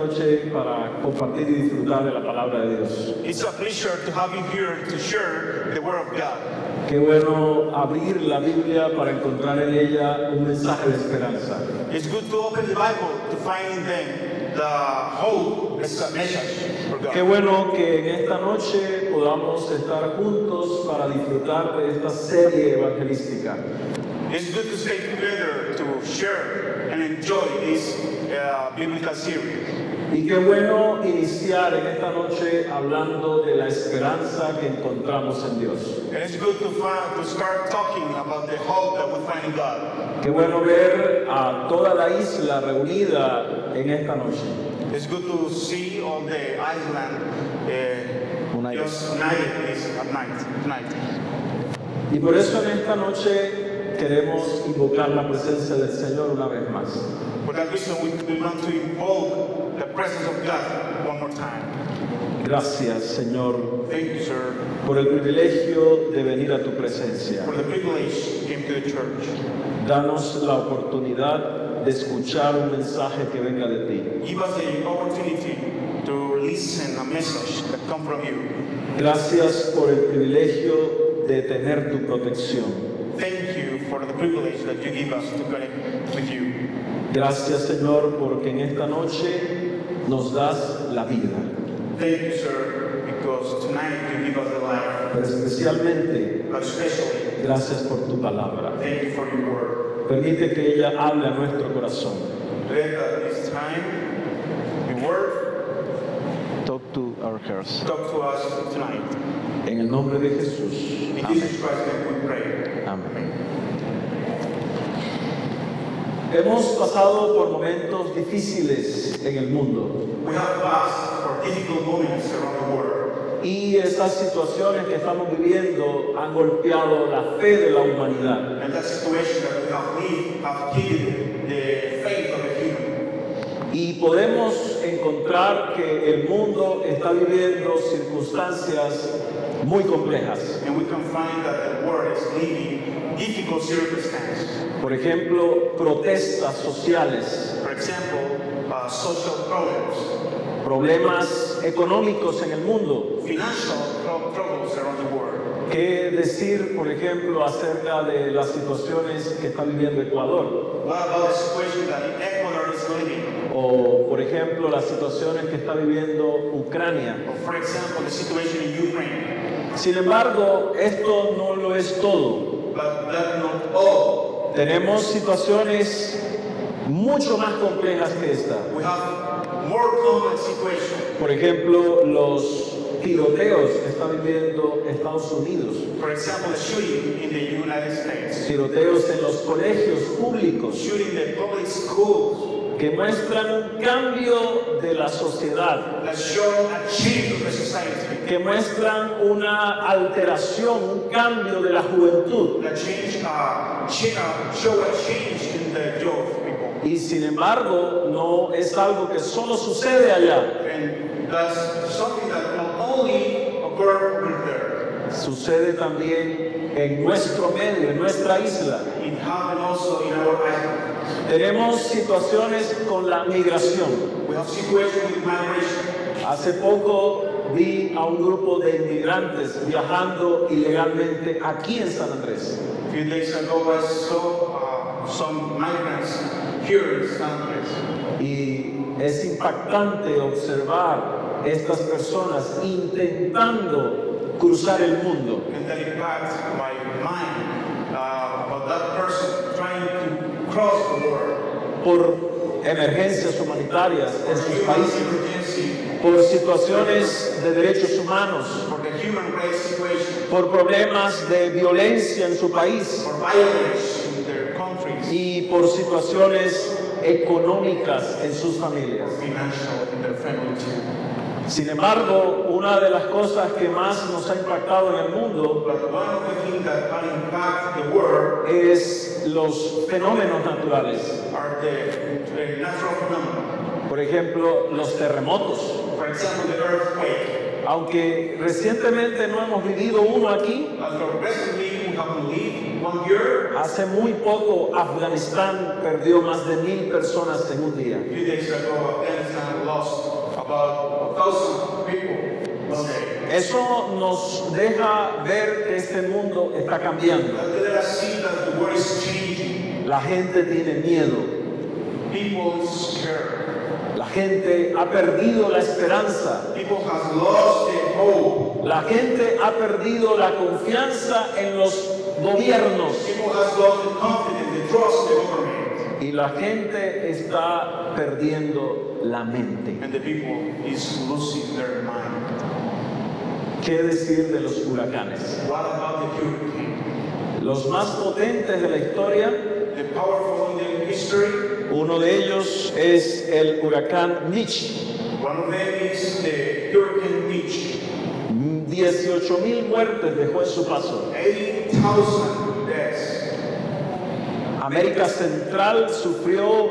noche para compartir y disfrutar de la palabra de Dios. It's a pleasure to have you here to share the Word of God. Qué bueno abrir la Biblia para encontrar en ella un mensaje de esperanza. It's good to open the Bible to find in them the hope message for God. Qué bueno que en esta noche podamos estar juntos para disfrutar de esta serie evangelística. It's good to stay together to share and enjoy this biblical series. Y qué bueno iniciar en esta noche hablando de la esperanza que encontramos en Dios. And it's good to start talking about the hope that we find in God. Qué bueno ver a toda la isla reunida en esta noche. It's good to see all the island United. just united at night. Y por eso en esta noche queremos invocar la presencia del Señor una vez más. For that reason, we want to invoke the presence of God one more time. Gracias, Señor, Thank you, sir, por el privilegio de venir a tu presencia. for the privilege came to the church. Danos la oportunidad de escuchar un mensaje que venga de ti. Give us the opportunity to listen a message that comes from you. Gracias por el privilegio de tener tu protección. Thank you for the privilege that you give us to connect with you. Gracias, Señor, porque en esta noche nos das la vida. Thank you, sir, because tonight you give us the life. Pero especialmente, But especially, gracias por tu palabra. thank you for your word. Permite que ella hable a nuestro corazón. Let at this time, your word, Talk to our hearts. talk to us tonight. En el nombre de Jesús. In Amén. Jesus Christ's name we pray. Amén. Hemos pasado por momentos difíciles en el mundo We have passed for difficult moments around the world. y estas situaciones que estamos viviendo han golpeado la fe de la humanidad. And that situation that we have lived have killed the faith of the human. Y podemos encontrar que el mundo está viviendo circunstancias muy complejas. And we can find that the world is living difficult circumstances. Por ejemplo, protestas sociales, For example, social problems, problemas económicos en el mundo. financial troubles around the world. ¿Qué decir, por ejemplo, acerca de las situaciones que está viviendo Ecuador? What about the situation that Ecuador is living? O, por ejemplo, las situaciones que está viviendo Ucrania. Or for example, the situation in Ukraine. Sin embargo, esto no lo es todo. But that's not all. Tenemos situaciones mucho más complejas que esta. We have more common situations. Por ejemplo, los tiroteos que está viviendo Estados Unidos. For example, the shooting in the United States. Tiroteos en los colegios públicos Shooting the public schools. que muestran un cambio de la sociedad, That show a change of the society. que muestran una alteración, un cambio de la juventud. That show a change in the youth people. Y sin embargo, no es algo que solo sucede allá, And that's something that not only occur over there. sucede también en nuestro medio, en nuestra isla. It happened also in our island. Tenemos situaciones con la migración. We have situations with migration. Hace poco vi a un grupo de inmigrantes viajando ilegalmente aquí en San Andrés. A few days ago, I saw some migrants here in San Andres. Y es impactante observar estas personas intentando cruzar el mundo. And that impacts my mind about that person trying to cross the world. Por emergencias humanitarias en sus Human países, emergency, por situaciones de derechos humanos, for the human rights situation, por problemas de violencia en su país for violence in their countries, y por situaciones económicas en sus familias. financial in their family too. Sin embargo, una de las cosas que más nos ha impactado en el mundo But one of the things that can impact the world es los fenómenos naturales. are the natural phenomena. Por ejemplo, los terremotos, For example, the earthquake, Aunque recientemente no hemos vivido uno aquí, After recently we have lived 1 year. hace muy poco Afganistán perdió más de 1000 personas en un día. A few days ago, Afghanistan lost about 1,000 people one day. Eso nos deja ver que este mundo está cambiando. Let us see that the world is changing. La gente tiene miedo. People are scared. La gente ha perdido la esperanza. People have lost their hope. La gente ha perdido la confianza en los gobiernos. People have lost the confidence, the trust in the government. Y la gente está perdiendo la mente. And the people is losing their mind. ¿Qué decir de los huracanes? What about the hurricane? Los más potentes de la historia, The powerful in the history. uno de ellos es el huracán Mitch. One of them is the Hurricane Mitch. 18,000 muertes dejó en su paso. 80,000 deaths. América Central sufrió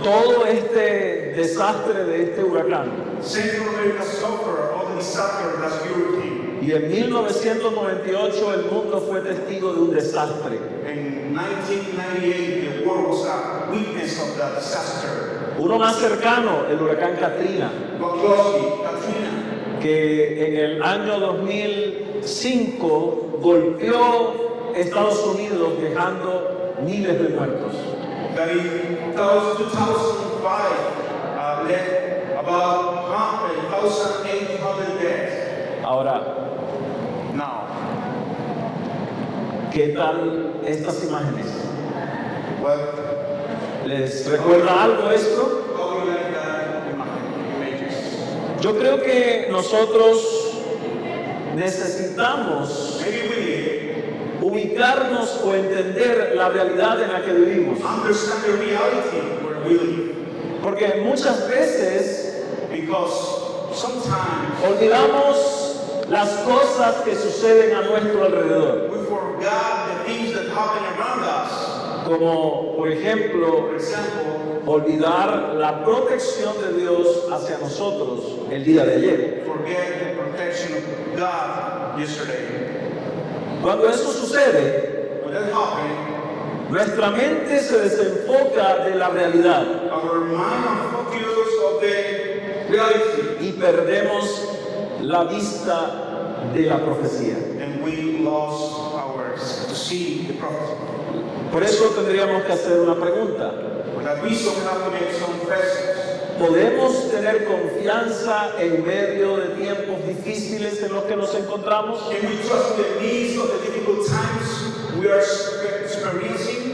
todo este desastre de este huracán. Central America suffered all the disaster of that hurricane. Y en 1998 el mundo fue testigo de un desastre. In 1998, the world was a witness of that disaster. Uno más cercano, el huracán Katrina, But closely, Katrina, que en el año 2005 golpeó Estados Unidos dejando miles de muertos. that in 2005 led about 1,800 deaths. Ahora, Now, ¿qué tal estas imágenes? well, ¿Les recuerda algo esto? how do you like that images? Yo creo que nosotros necesitamos Maybe we need ubicarnos o entender la realidad en la que vivimos. understand the reality where we live. Porque muchas veces Because sometimes olvidamos las cosas que suceden a nuestro alrededor. we forgot the things that happen around us. Como, por ejemplo, For example, olvidar la protección de Dios hacia nosotros el día de ayer. forget the protection of God yesterday. Cuando eso sucede, When that happened, nuestra mente se desenfoca de la realidad our mind and focus of the reality, y perdemos la vista de la profecía. and we lost ours to see the prophecy. Por eso tendríamos que hacer una pregunta. For that reason, we have to make some questions. ¿Podemos tener confianza en medio de tiempos difíciles en los que nos encontramos? Can we trust in the midst of the difficult times we are experiencing?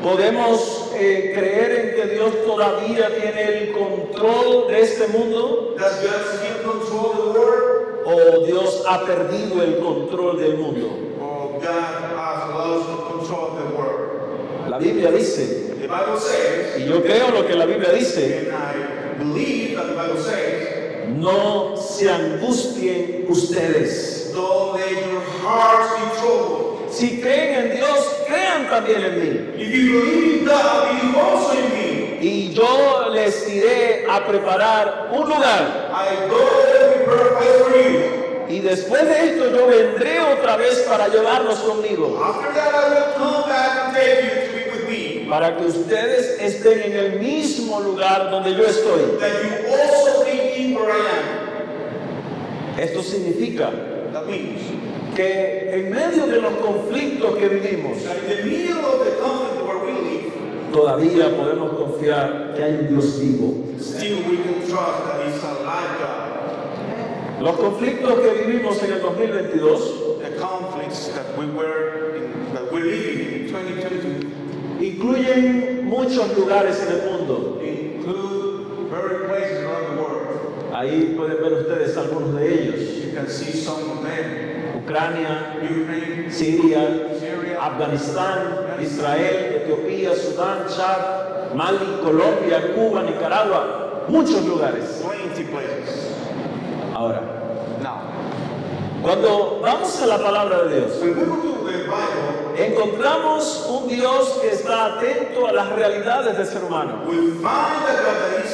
¿Podemos creer en que Dios todavía tiene el control de este mundo? Does God still control the world? ¿O Dios ha perdido el control del mundo? Or God has lost the control of the world? La Biblia dice, The Bible says, y yo creo lo que la Biblia dice, and I believe that the Bible says, no se angustien ustedes. don't let your hearts be troubled. Si creen en Dios, crean también en mí. If you believe in God, believe also in me. Y yo les iré a preparar un lugar. I go there to prepare a place for you. Y después de esto yo vendré otra vez para llevarlos conmigo. After that, I will come back and take you to be with me. Para que ustedes estén en el mismo lugar donde yo estoy. That you also be in where I am. Esto significa That means que en medio de los conflictos que vivimos, that in the middle of the conflict where we live, todavía podemos confiar que hay un Dios vivo. still we can trust that He's alive God. Los conflictos que vivimos en el 2022 The conflicts that we're living in 2022 incluyen muchos lugares en el mundo. include various places around the world. Ahí pueden ver ustedes algunos de ellos. You can see some of them. Ucrania, Ukraine, Siria, Syria, Afganistán, Israel, Etiopía, Sudán, Chad, Mali, Colombia, Cuba, Nicaragua, muchos lugares. 20 places. Ahora, Now, cuando vamos a la palabra de Dios, when we go to the Bible, encontramos un Dios que está atento a las realidades del ser humano. we find that God is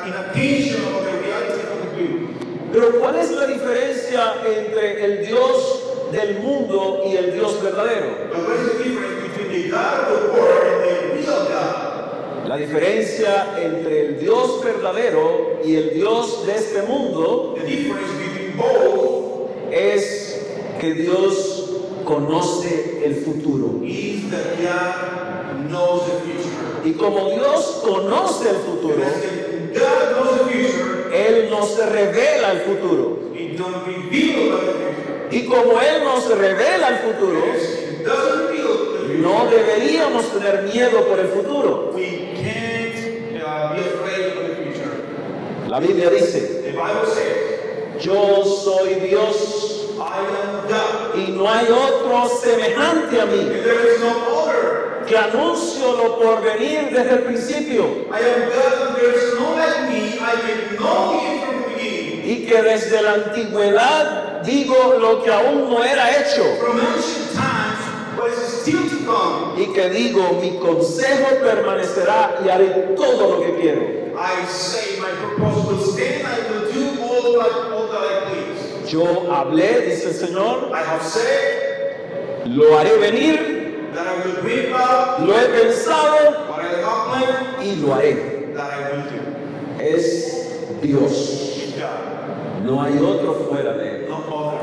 in attention of the reality of the people. Pero ¿cuál es la diferencia entre el Dios del mundo y el Dios verdadero? But what is the difference between the God of the world and the real God? La diferencia entre el Dios verdadero y el Dios de este mundo The difference between both es que Dios conoce el futuro. is that God knows the future. Y como Dios conoce el futuro, Because God knows the future, Él nos revela el futuro. He don't reveal about the future. Y como Él nos revela el futuro, He doesn't reveal the future. no deberíamos tener miedo por el futuro. We can't be afraid of the future. La Biblia dice, The Bible says, yo soy Dios I am God, y no hay otro semejante a mí, and there is no other. que anuncio lo por venir desde el principio I am God, and there is no like me. I did know Him from the beginning. y que desde la antigüedad digo lo que aún no era hecho From ancient times, what is still to come, y que digo mi consejo permanecerá y haré todo lo que quiero. I say my purpose will stand. I will do all that I please. Yo hablé, dice el Señor, I have said lo haré venir, that I will bring about lo he pensado what I have planned, y lo haré. that I will do. Es Dios, It's God, no hay otro fuera de Él. no other.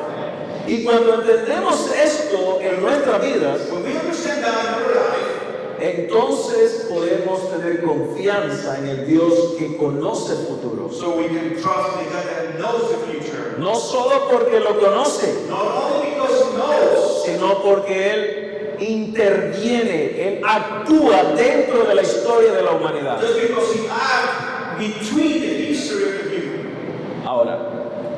Y cuando entendemos esto en nuestras vidas, When we understand that in our life, entonces podemos tener confianza en el Dios que conoce el futuro. so we can trust the God that knows the future. No solo porque lo conoce, Not only because He knows, sino porque Él interviene, Él actúa dentro de la historia de la humanidad. just because He acts between the history of the human. Ahora,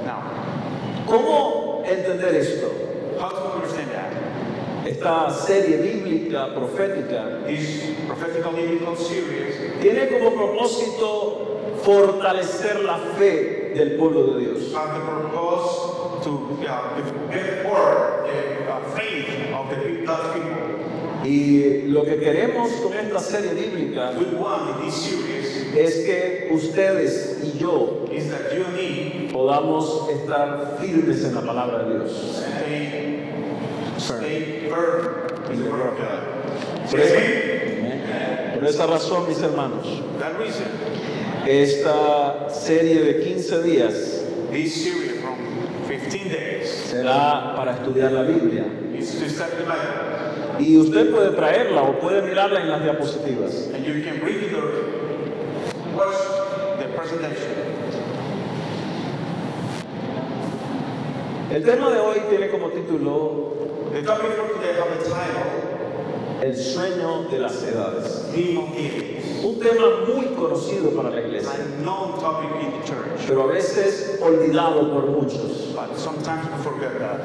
Now, ¿cómo entender esto? how to understand that? Esta serie bíblica, profética, This prophetical biblical series tiene como propósito fortalecer la fe del pueblo de Dios. have the purpose to get forward the faith of the God's people. Y lo que queremos con esta serie bíblica We want in this series es que ustedes y yo is that you and me podamos estar firmes en la palabra de Dios. stay firm in the word of God. Por esa razón, mis hermanos, That reason, esta serie de 15 días this series from 15 days será para estudiar la Biblia. is to study the Bible. Y usted puede traerla o puede mirarla en las diapositivas. And you can read it or watch the presentation. El tema de hoy tiene como título The topic for today have the title, El sueño de las edades. Dream of the Ages. Un tema muy conocido para la iglesia, A known topic in the church, pero a veces olvidado por muchos. but sometimes we forget that.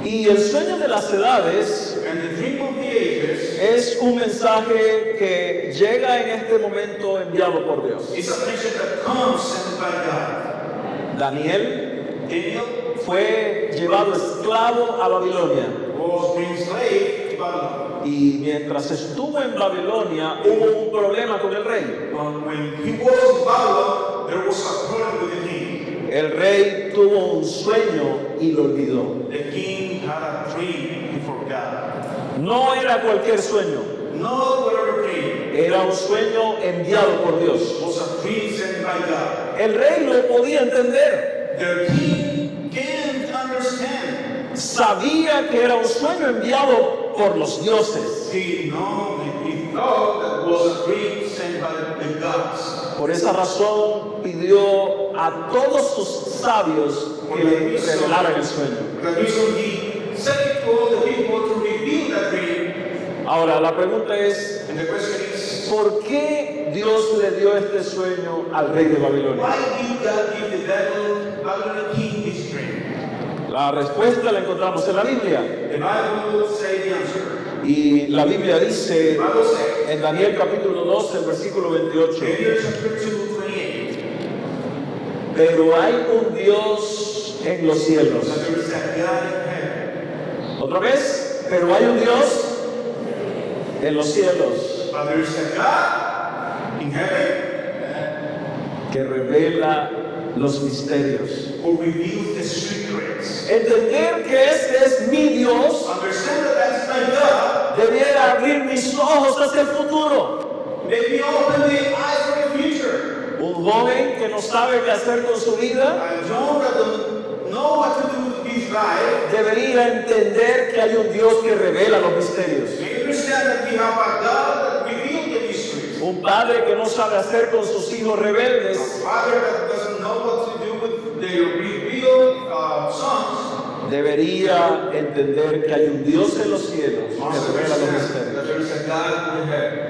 Y el sueño de las edades And the Dream of the Ages es un mensaje que llega en este momento enviado por Dios. is a message that comes sent by God. Daniel Daniel fue llevado esclavo a Babilonia was being slave to Babylon. y mientras estuvo en Babilonia hubo un problema con el rey. But when he was in Babylon, there was a problem with the king. El rey tuvo un sueño y lo olvidó. The king had a dream he forgot. No era cualquier sueño, Not whatever dream. era un sueño enviado por Dios. It was a dream sent by God. El rey lo podía entender, The king can't understand. sabía que era un sueño enviado por los dioses. He thought that was a dream sent by the gods. Por esa razón pidió a todos sus sabios que le revelaran el sueño. The reason he said to all the people to reveal that dream. Ahora, la pregunta es, And the question is, ¿por qué Dios le dio este sueño al rey de Babilonia? why did God give the Babylonian king this dream? La respuesta la encontramos en la Biblia. The Bible says the answer. Y la Biblia dice The Bible says, en Daniel capítulo 12, el versículo 28, Daniel chapter 2:28, pero hay un Dios en los cielos. that there is a God in heaven. Otra vez, pero hay un Dios en los cielos But there is a God in heaven que revela los misterios. who reveals the secrets. Entender que este es mi Dios Understand that that's my God. debiera abrir mis ojos hacia el futuro. Make me open the eyes for the future. Un joven que no sabe qué hacer con su vida I know that don't know what to do with his life. debería entender que hay un Dios que revela los misterios. They understand that we have a God that reveals the mysteries. Un padre que no sabe hacer con sus hijos rebeldes A father that doesn't know what to do with their revealed sons. debería entender que hay un Dios en los cielos que Must revela los understand that misterios. there is a God in heaven.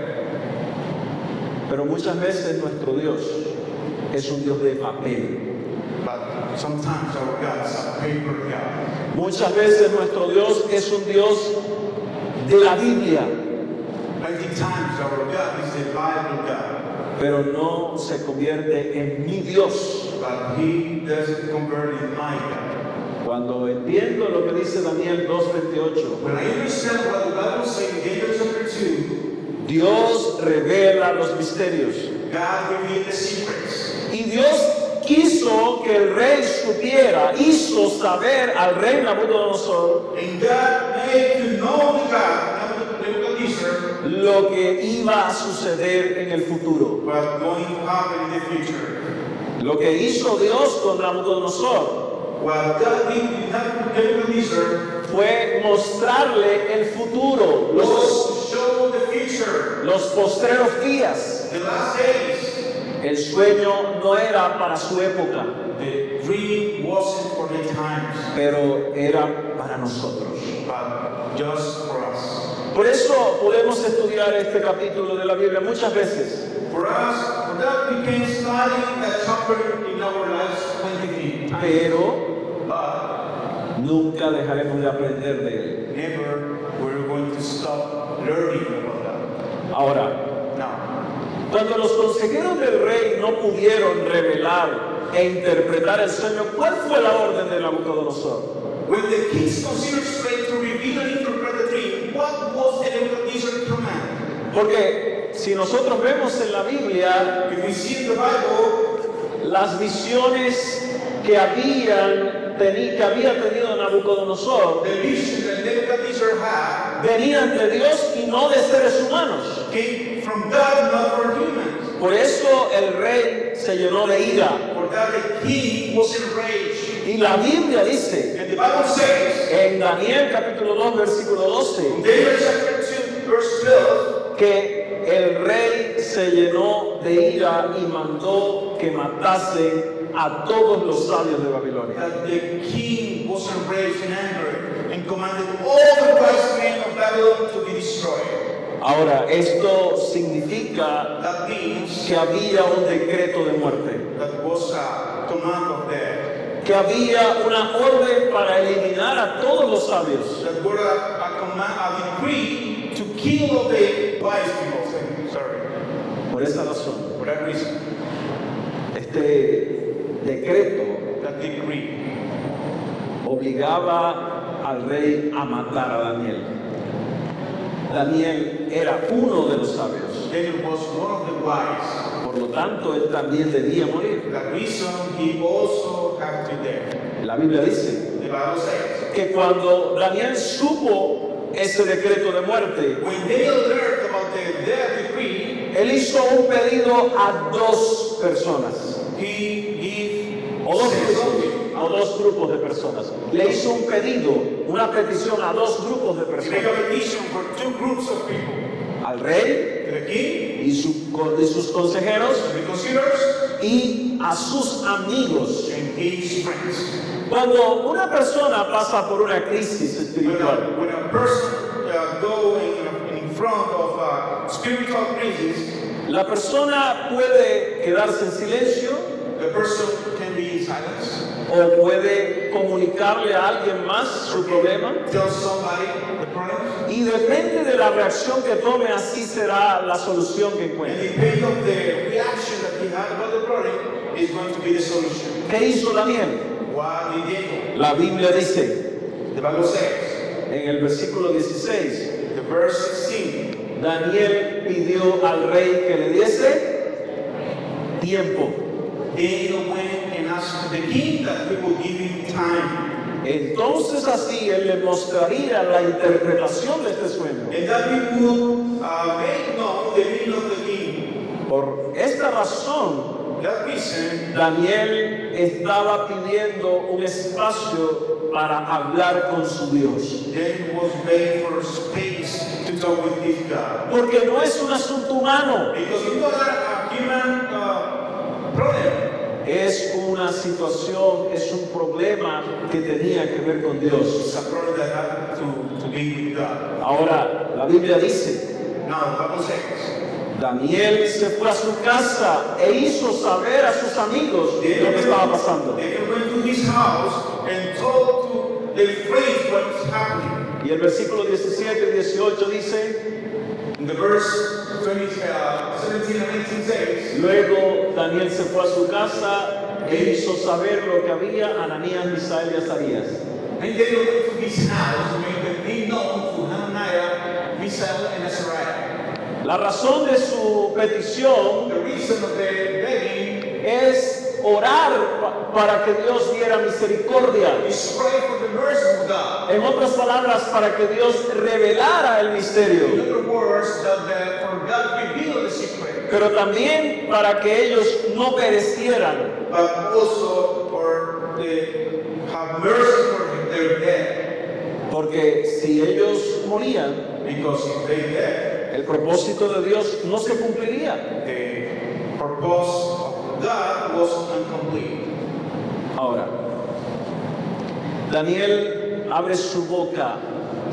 Pero muchas veces nuestro Dios es un Dios de papel. But sometimes our God is a paper God. Muchas veces nuestro Dios es un Dios de la Biblia, Many times our God is the Bible God. pero no se convierte en mi Dios. But He doesn't convert in my God. Cuando entiendo lo que dice Daniel 2:28, When I understand what the Bible says in Daniel chapter 2, Dios revela los misterios. God revealed the secrets. Y Dios quiso que el rey supiera, hizo saber al rey Nabucodonosor And God made to know the God, Nebuchadnezzar, lo que iba a suceder en el futuro. what's going to happen in the future. Lo que hizo Dios con Nabucodonosor What God did with Nebuchadnezzar fue mostrarle el futuro, was to show the future, los postreros días. the last days. El sueño no era para su época, The dream wasn't for the times, pero era para nosotros. but just for us. Por eso podemos estudiar este capítulo de la Biblia muchas veces, For us, for that we can study that chapter in our lives 20 times. pero But nunca dejaremos de aprender de él. never we're going to stop learning about that. Ahora, Now, cuando los consejeros del rey no pudieron revelar e interpretar el sueño, ¿cuál fue la orden de Nabucodonosor? when the kings considered straight to reveal and interpret the dream, what was the Nebuchadnezzar command? Porque si nosotros vemos en la Biblia If we see in the Bible, las visiones que había tenido Nabucodonosor, the vision that Nebuchadnezzar had venían de Dios y no de seres humanos. came from God, not from humans. Por eso el rey se llenó de ira. For that the king was enraged. Y la Biblia dice And the Bible says, en Daniel capítulo 2 versículo 12 in Daniel chapter 2, verse 12, que el rey se llenó de ira y mandó que matasen a todos los sabios de Babilonia. that the king was enraged and angry and commanded all the wise men of Babylon to be destroyed. Ahora, esto significa That means que había un decreto de muerte, that was a command of death. que había una orden para eliminar a todos los sabios. That was a command, a decree to kill all the wise people. Sorry. Por esa razón, For that reason, este decreto that decree obligaba al rey a matar a Daniel. Daniel era uno de los sabios, Daniel was one of the wise. por lo tanto él también debía morir. That reason he also had to die. La Biblia dice The Bible says, que cuando Daniel supo ese decreto de muerte, when Daniel learned about the death decree, él hizo un pedido a dos personas, he gave o dos grupos de personas. Le hizo un pedido, una petición a dos grupos de He made personas, a petition for two groups of people. al rey To the king, y sus consejeros to the considerers, y a sus amigos. and his friends. Cuando una persona pasa por una crisis espiritual, When a person go in front of a spiritual crisis, la persona puede quedarse en silencio the person can be in silence, o puede comunicarle a alguien más su problema, tell somebody the problem, y depende de la reacción que tome, así será la solución que and encuentre. depending on the reaction that he had about the problem is going to be the solution. ¿Qué hizo Daniel? What did Daniel? La Biblia dice The Bible says, en el versículo 16, the verse 16, Daniel pidió al rey que le diese tiempo. Daniel went and asked the king that he will give him time. Entonces así él le mostraría la interpretación de este sueño. And that he would make known the meaning of the king. Por esta razón, That reason, Daniel estaba pidiendo un espacio para hablar con su Dios. Daniel was begging for space to talk with his God. Porque no es un asunto humano, Because it was a human problem. es una situación, es un problema que tenía que ver con Dios. It's a problem that had to be with God. Ahora, la Biblia dice, Now, the Bible says, Daniel se fue a su casa e hizo saber a sus amigos lo que estaba pasando. Daniel went to his house and told to the friends what's happening. Y el versículo 17 y 18 dice, In the verse 17 and 18 says, luego Daniel se fue a su casa e hizo saber lo que había a Ananías, Misael y Azarías. and Daniel went to his house and made the thing known to Hananiah, Mishael, and Azariah. La razón de su petición The reason of the begging es orar para que Dios diera misericordia. is pray for the mercy of God. En otras palabras, para que Dios revelara el In misterio, other words, that for God to reveal the secret, pero también para que ellos no perecieran. but also for the have mercy for their death. Porque si ellos morían, Because if they dead, el propósito de Dios no se cumpliría. the purpose of God was incomplete. Ahora, Daniel abre su boca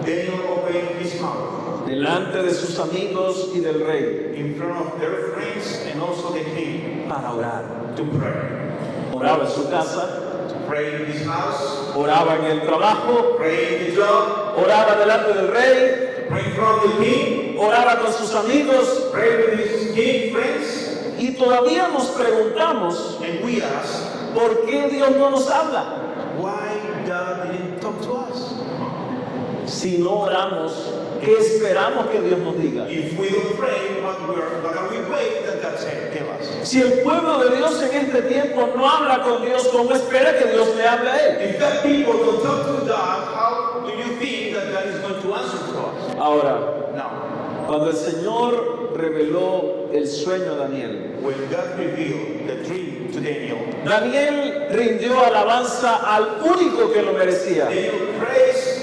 Daniel opened his mouth delante de sus amigos y del rey in front of their friends and also the king para orar. to pray. Oraba en su casa, To pray in his house, oraba en el trabajo, pray in the job, oraba delante del rey, pray in front of the king, oraba con sus amigos, pray with his king friends, y todavía nos preguntamos and we ask, por qué Dios no nos habla. why God didn't talk to us? Si no oramos, ¿qué esperamos que Dios nos diga? If we don't pray, what are we waiting that God said, tell us? Si el pueblo de Dios en este tiempo no habla con Dios, ¿cómo espera que Dios le hable a él? If that people don't talk to God, how do you think that God is going to answer to us? Ahora, Now, cuando el Señor reveló el sueño a Daniel, when God revealed the dream to Daniel, Daniel rindió alabanza al único que lo merecía. Daniel prays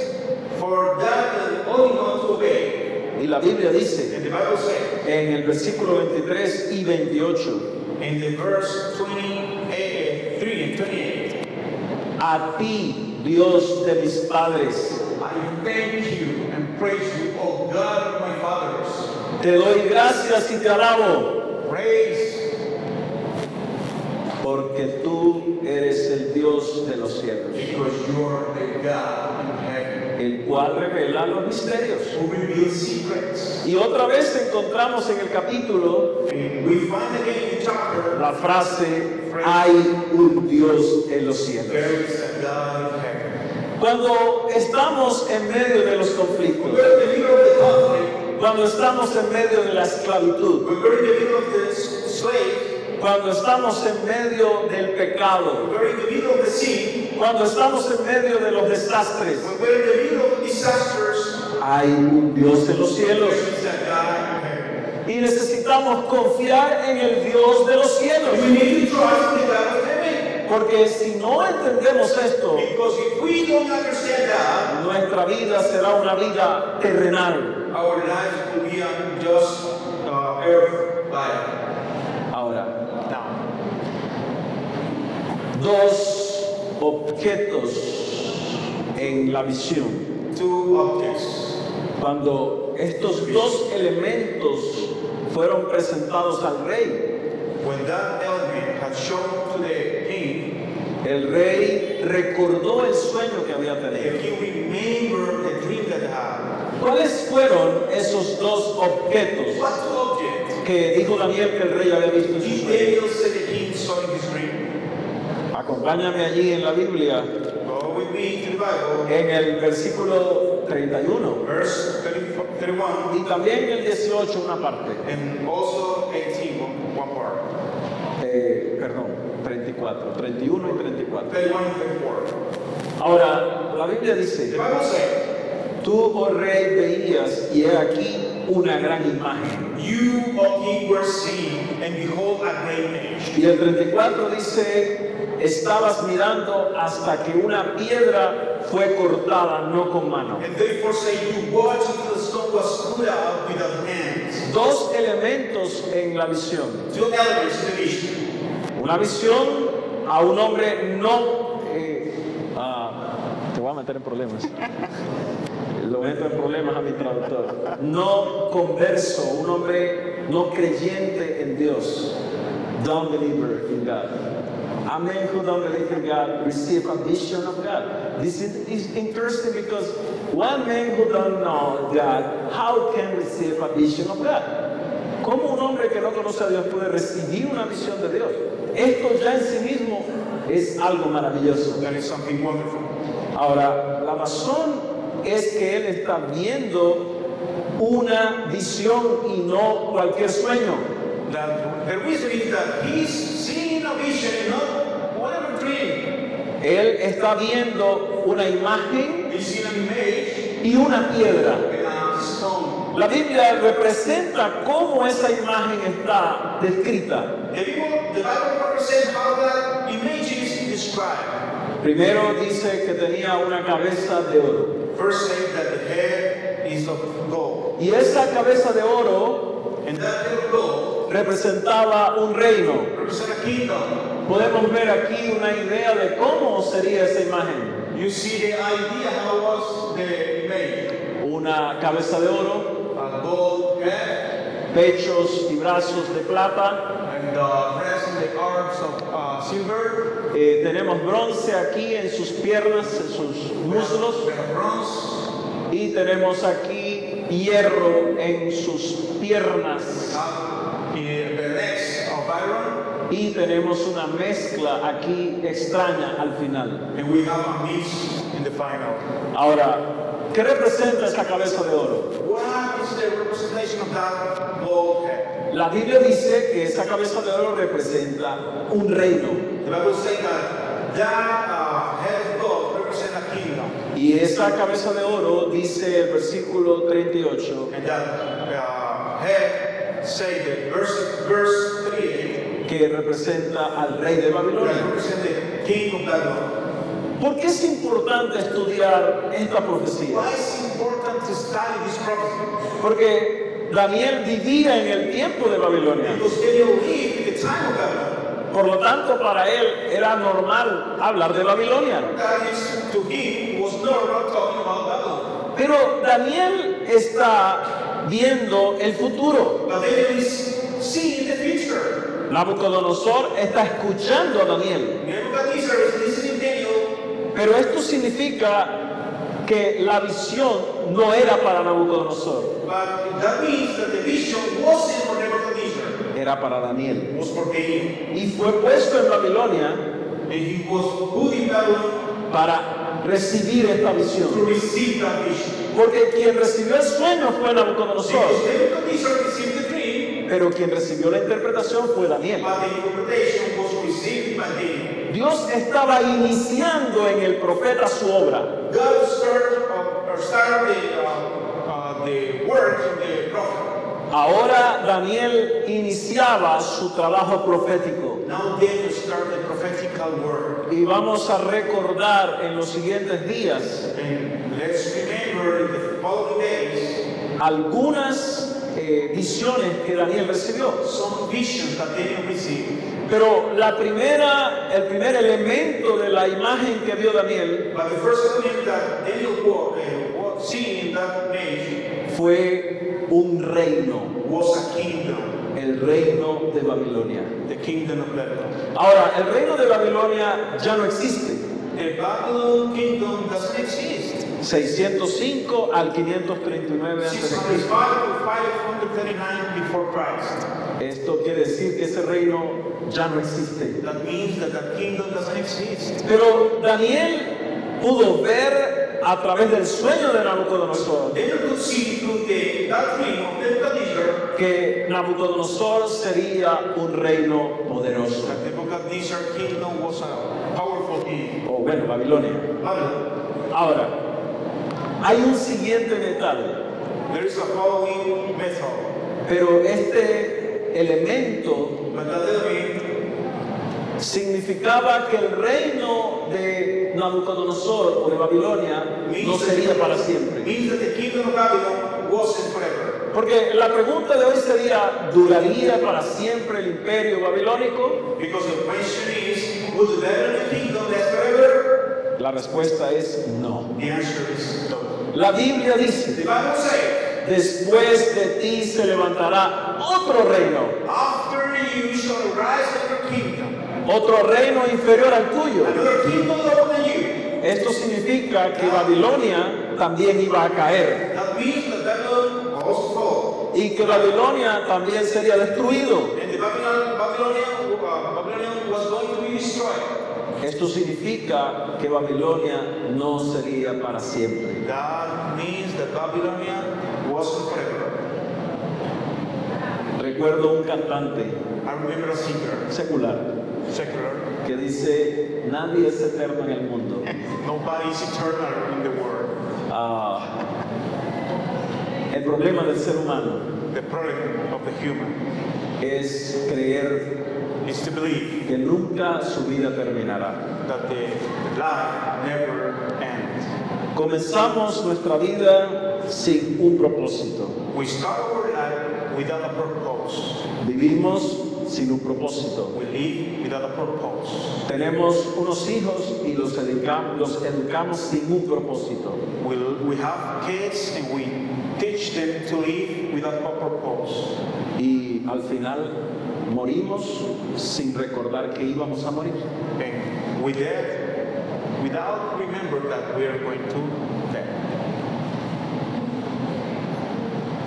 for that and only one to obey. Y la Biblia dice And the Bible says, en el versículo 23 y 28, in the verse 23 and 28, a ti, Dios de mis padres, I thank you and praise you, O God of my fathers. te doy gracias y te alabo, Praise, porque tú eres el Dios de los cielos, because you are the God in heaven el cual revela los misterios. who reveals secrets. Y otra vez encontramos en el capítulo And we find again in the chapter, la frase, hay un Dios en los cielos. there is a God in heaven. Cuando estamos en medio de los conflictos, We're in the middle of the conflict, cuando estamos en medio de la esclavitud, we're in the middle of the slave, cuando estamos en medio del pecado, we're in the middle of the sin, cuando estamos en medio de los desastres, when we're in the middle of disasters, hay un Dios en los cielos. there is a God in heaven. Y necesitamos confiar en el Dios de los cielos. We need to trust in the God of heaven. Porque si no entendemos esto, Because if we don't understand that, nuestra vida será una vida terrenal. our lives will be on just earth life. Ahora, Now, dos objetos en la visión. two objects. Cuando estos dos elementos fueron presentados al rey, When that element had shown to the king, el rey recordó el sueño que había the tenido. king remembered the dream that he had. ¿Cuáles fueron esos dos objetos What two objects que dijo Daniel que el rey había visto en su did sueño? Daniel say the king saw in his dream? Acompáñame allí en la Biblia, Go with me to the Bible, en el versículo 31 verse 31, y también en el 18 una parte. and also 18, one part. Perdón, 34. 34, 31 y 34. 31 and 34. Ahora, la Biblia The dice, Bible says, tú, oh rey, veías y he aquí una gran imagen. you, O king, were seeing, and behold, a great image. Y el 34 dice, estabas mirando hasta que una piedra fue cortada, no con mano. And therefore say, you watched until the stone was put out without hands. Dos elementos en la visión. Two elements in the vision. Una visión a un hombre no... te voy a meter en problemas. Lo meto en problemas a mi traductor. No converso, un hombre no creyente en Dios. Don't believer in God. A man who don't believe in God receive a vision of God. This is interesting because one man who don't know God, how can receive a vision of God? ¿Cómo un hombre que no conoce a Dios puede recibir una visión de Dios? Esto ya en sí mismo es algo maravilloso. That is something wonderful. Ahora, la razón es que él está viendo una visión y no cualquier sueño. The reason is that he's seeing a vision and not whatever dream. Él está viendo una imagen He's seeing an image y una piedra. and a stone. La Biblia representa cómo esa imagen está descrita. The Bible represents how that image is described. Primero dice que tenía una cabeza de oro. First say that the head is of gold. Y esa cabeza de oro And that head of gold representaba un reino. represents a kingdom. Podemos ver aquí una idea de cómo sería esa imagen. You see the idea how was the image. Una cabeza de oro, A gold head pechos y brazos de plata. and the rest of the arms of silver. Tenemos bronce aquí en sus piernas, en sus muslos. We have bronze. Y tenemos aquí hierro en sus piernas. The legs of iron. Y tenemos una mezcla aquí extraña al final. And we have a mix in the final. Ahora, ¿qué representa esta cabeza de oro? What is the representation of that gold head? La Biblia dice que esa cabeza de oro representa un reino. The Bible says that head of gold represents a kingdom. Y esa cabeza de oro, dice el versículo 38, And that head say the verse 3 que representa al rey de that Babilonia. represents the king of Babylon. ¿Por qué es importante estudiar esta profecía? Why is it important to study this prophecy? Porque Daniel vivía en el tiempo de Babilonia. Because Daniel lived in the time of Babylon. Por lo tanto, para él era normal hablar de Babilonia. That is, to him, was normal talking about Babylon. Pero Daniel está viendo el futuro. But Daniel is seeing the future. Nabucodonosor está escuchando a Daniel. Nebuchadnezzar is listening to Daniel. Pero esto significa que la visión no era para Nabucodonosor, But that means that the vision wasn't for Nebuchadnezzar. era para Daniel. It was for Daniel. Y fue puesto en Babilonia And he was put in Babylon para recibir esta to visión. receive that vision. Porque quien recibió el sueño fue Nabucodonosor, Because Nebuchadnezzar received the dream, pero quien recibió la interpretación fue Daniel. but the interpretation was received by Daniel. Dios estaba iniciando en el profeta su obra. God started the work of the prophet. Ahora Daniel iniciaba su trabajo profético. Now Daniel started the prophetical work. Y vamos a recordar en los siguientes días And let's remember in the following days algunas visiones que Daniel recibió. some visions that Daniel received. Pero el primer elemento de la imagen que vio Daniel But the first element that Daniel seen in that image fue un reino, was a kingdom, el reino de Babilonia. the kingdom of Babylon. Ahora, el reino de Babilonia ya no existe. The Babylon kingdom doesn't exist. 605 al 539 a.C. 605 to 539 before Christ. Esto quiere decir que ese reino ya no existe. That means that the kingdom doesn't exist. Pero Daniel pudo ver a través del sueño de Nabucodonosor Daniel could see through that dream of Nebuchadnezzar que Nabucodonosor sería un reino poderoso. that Nebuchadnezzar kingdom was a powerful king. O bueno, Babilonia. Babylon. Ahora, hay un siguiente metal, There is a following method. pero este elemento But that element significaba que el reino de Nabucodonosor o de Babilonia no sería para siempre. means that the kingdom of Babylon wasn't forever. Porque la pregunta de hoy sería, ¿duraría para siempre el imperio babilónico? Because the question is, would the Babylonian kingdom last forever? La respuesta es no. The answer is no. La Biblia The dice, Bible says, después de ti se levantará otro reino, after you shall rise another kingdom, otro reino inferior al tuyo. another kingdom lower than you. Esto significa que Babilonia también iba a caer That means that Babylon will also fall. y que Babilonia también sería destruido. And the Babylonian was going to be destroyed. Esto significa que Babilonia no sería para siempre. That means that Babylonia wasn't forever. Recuerdo un cantante I remember a singer, secular secular. que dice, nadie es eterno en el mundo. Nobody is eternal in the world. El problema del ser humano The problem of the human es creer is to believe que nunca su vida terminará. that the life never ends. Comenzamos nuestra vida sin un propósito. We start our life without a purpose. Vivimos sin un propósito. We live without a purpose. Tenemos unos hijos y los educamos sin un propósito. We have kids and we teach them to live without a purpose. Y al final morimos sin recordar que íbamos a morir. And with that, without remember that we are going to die.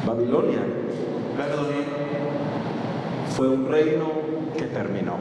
Babilonia Babylon fue un reino que terminó.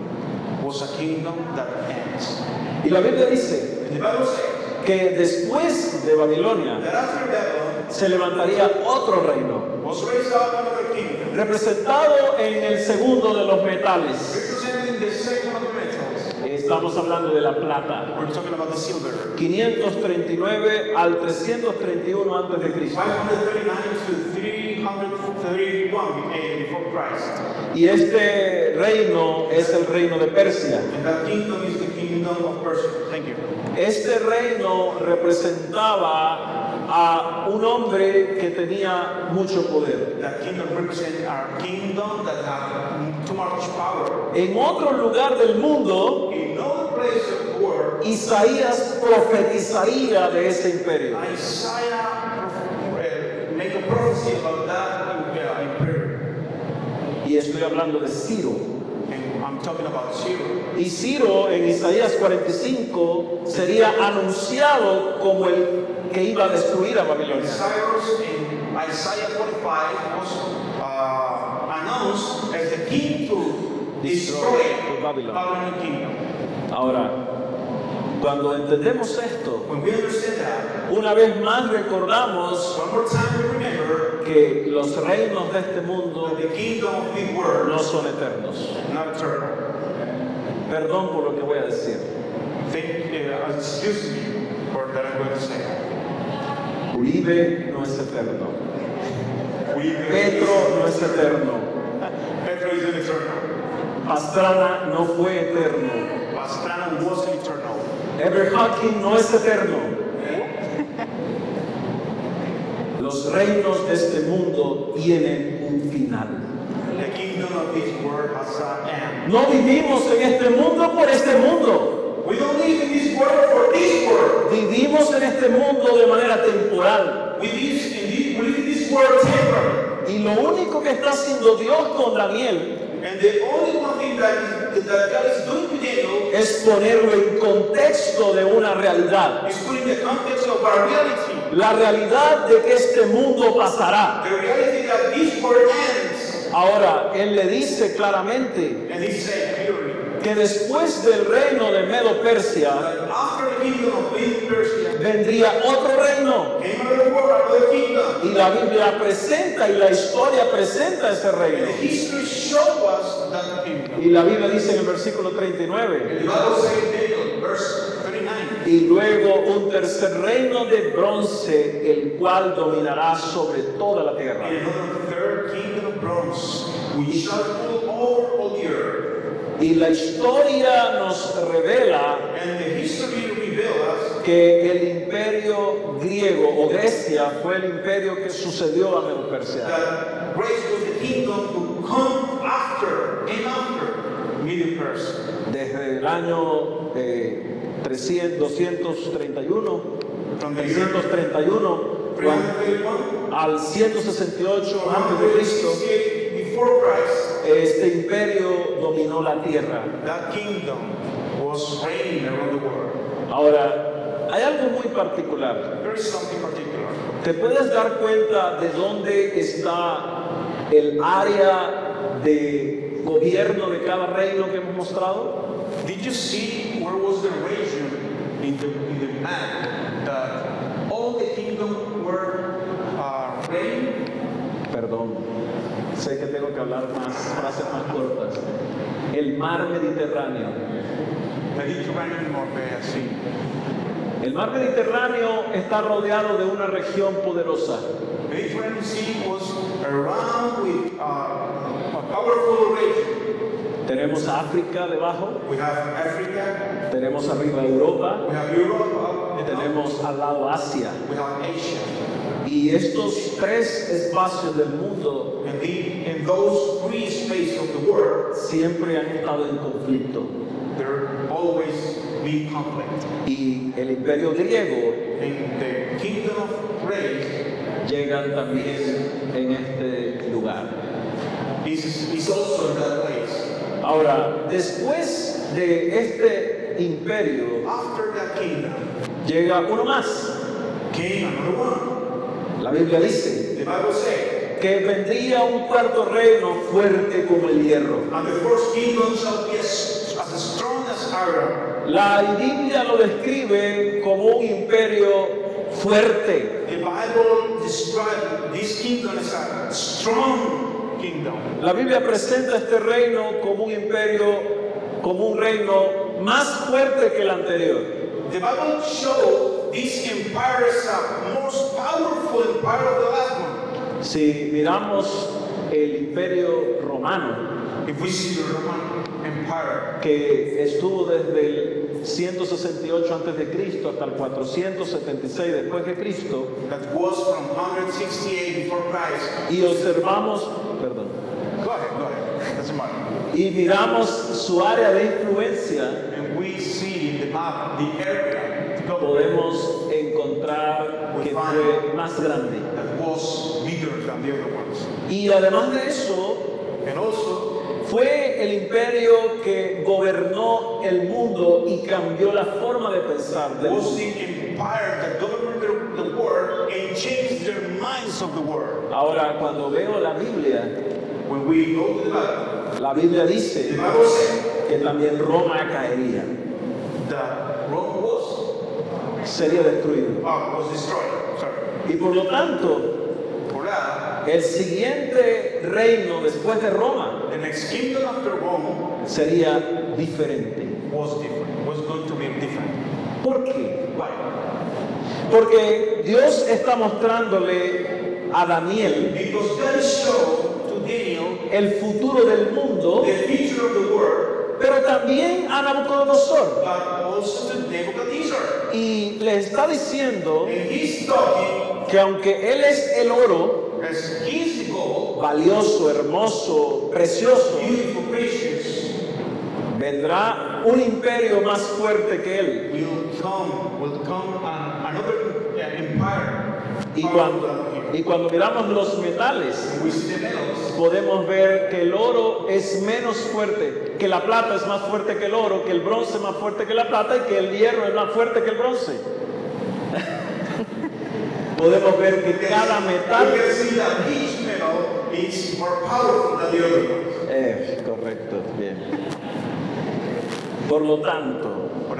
was a kingdom that ends. Y la Biblia dice And the Bible says que después de Babilonia that after Babylon se levantaría otro reino, was raised up another kingdom, representado en el segundo de los metales. representing the second of the metals. Estamos hablando de la plata. We're talking about the silver. 539 al 331 antes de Cristo. 539 to 331 before Christ. Y este reino es el reino de Persia. And that kingdom is the kingdom of Persia. Thank you. Este reino representaba a un hombre que tenía mucho poder. That kingdom represents our kingdom that has too much power. En otro lugar del mundo, In other place of the world, Isaías profetizaría de ese imperio. Isaiah make a prophecy about that imperium. Y estoy hablando de Ciro. And I'm talking about Cyril. Y Ciro en Isaías 45 sería anunciado como el que iba a destruir a Babilonia. Cyrus in Isaiah 45 was announced as the king to destroy the Babylonian kingdom. Ahora, cuando entendemos esto, When we understand that, una vez más recordamos one more time we remember que los reinos de este mundo that the kingdom of this world no son eternos. is not eternal. Perdón por lo que voy a decir. Excuse me for that I'm going to say. Uribe no es eterno. Petro no es eterno. Petro is eternal. Pastrana no fue eterno. Pastrana was eternal. Ever Hawking no es eterno. Los reinos de este mundo tienen un final. The kingdom of this world has an end. No vivimos en este mundo por este mundo. We don't live in this world for this world. Vivimos en este mundo de manera temporal. We live in this world temporarily. Y lo único que está haciendo Dios con Daniel And the only one thing that God is doing with Daniel es ponerlo en contexto de una realidad. is putting the context of our reality. La realidad de que este mundo pasará. The reality that this world ends. Ahora, él le dice claramente And he said clearly que después del reino de Medo-Persia that after the kingdom of Medo-Persia vendría otro reino. came another world, another kingdom. Y la Biblia presenta y la historia presenta ese And reino. the history showed us that kingdom. Y la Biblia dice en el versículo 39, And the Bible says in Daniel, verse 39. y luego un tercer reino de bronce, el cual dominará sobre toda la tierra. And another third kingdom of bronze, which shall rule over all the earth. Y la historia nos revela And the history reveals us que el imperio griego o Grecia fue el imperio que sucedió a Medo-Persia. that Greece was the kingdom to come after, Medo-Persia. Desde el año 231, From the year 331 331 al 168 antes de Cristo, 168 before Christ, este imperio dominó la tierra. that kingdom was reigning around the world. Ahora, hay algo muy particular. There is something particular. ¿Te puedes dar cuenta de dónde está el área de gobierno de cada reino que hemos mostrado? Did you see where was the region in the map that all the kingdom were reigning? Perdón, sé que tengo que hablar más, frases más cortas. El mar Mediterráneo. Mediterranean Norte, así. El mar Mediterráneo está rodeado de una región poderosa. Mediterranean Sea was around with a powerful region. Tenemos África debajo, We have Africa, tenemos arriba Europa, we have Europe, up and down. tenemos al lado Asia. We have Asia. Y estos tres espacios del mundo And in those three spaces of the world, siempre han estado en conflicto. there always be conflict. Y el imperio griego In the kingdom of grace llegan también en este lugar. is also in that place. Ahora, después de este imperio After that kingdom llega uno más. came another one. La Biblia dice The Bible says, que vendría un cuarto reino fuerte como el hierro. and the first kingdom shall be as strong as iron. La Biblia lo describe como un imperio fuerte. The Bible describes this kingdom as a strong kingdom. La Biblia presenta este reino como un imperio, como un reino más fuerte que el anterior. The Bible shows this empire as the most powerful empire of the last one. Si miramos el imperio romano, If we see the Roman Empire, que estuvo desde el 168 antes de Cristo hasta el 476 después de Cristo, that was from 168 before Christ. y observamos, perdón, Go ahead, doesn't matter. y miramos su área de influencia, And we see in the map the area to go podemos encontrar que fue más grande. that was bigger than the other ones. Y además de eso, And also, fue el imperio que gobernó el mundo y cambió la forma de pensar del was mundo. the empire that governed the world and changed the minds of the world. Ahora, cuando veo la Biblia, When we go to the Bible, la Biblia the dice Bible says que también Roma caería, that Rome sería destruido. was destroyed. Sorry. Y por lo tanto, For that, el siguiente reino después de Roma the next kingdom after Rome sería diferente. was different. Was going to be different. ¿Por qué? Why? Porque Dios está mostrándole a Daniel Because God showed to Daniel el futuro del mundo, the future of the world, pero también a Nabucodonosor. but also to Nebuchadnezzar. Y le está diciendo And he's talking que aunque Él es el oro, as he's the gold, valioso, hermoso, precioso, beautiful, precious, vendrá un imperio más fuerte que Él. will come another empire. Y cuando miramos los metales, We see the metals. podemos ver que el oro es menos fuerte, que la plata es más fuerte que el oro, que el bronce es más fuerte que la plata y que el hierro es más fuerte que el bronce. Podemos ver que cada We metal can see that each metal is more powerful than the other ones. correcto, bien. Por lo tanto, But,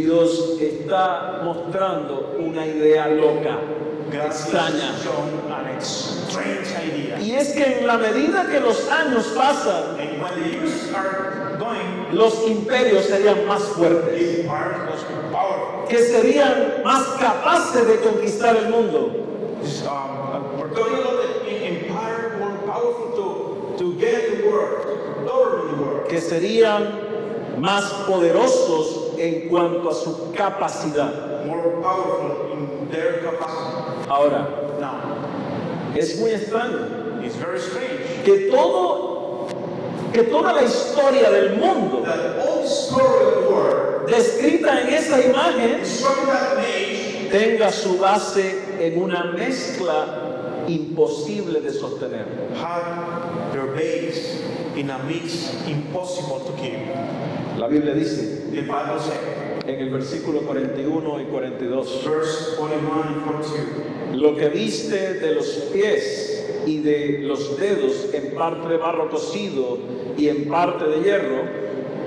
Dios está mostrando una idea loca, God extraña. has shown an strange idea. Y es que en la medida que los años pasan, And when the years are going, los imperios serían más fuertes, the empire was powerful. que serían más capaces de conquistar el mundo. We're talking about the empire more powerful to get the world, to govern the world. Que serían más poderosos en cuanto a su capacidad. More powerful in their capacity. Ahora, Now, es muy extraño it's very strange que toda la historia del mundo that all the story of the world descrita en esa imagen is from that age tenga su base en una mezcla imposible de sostener. had their base in a mix impossible to keep. La Biblia dice The Bible says, en el versículo 41 y 42, verse 41 and 42, lo que viste de los pies y de los dedos en parte de barro cocido y en parte de hierro,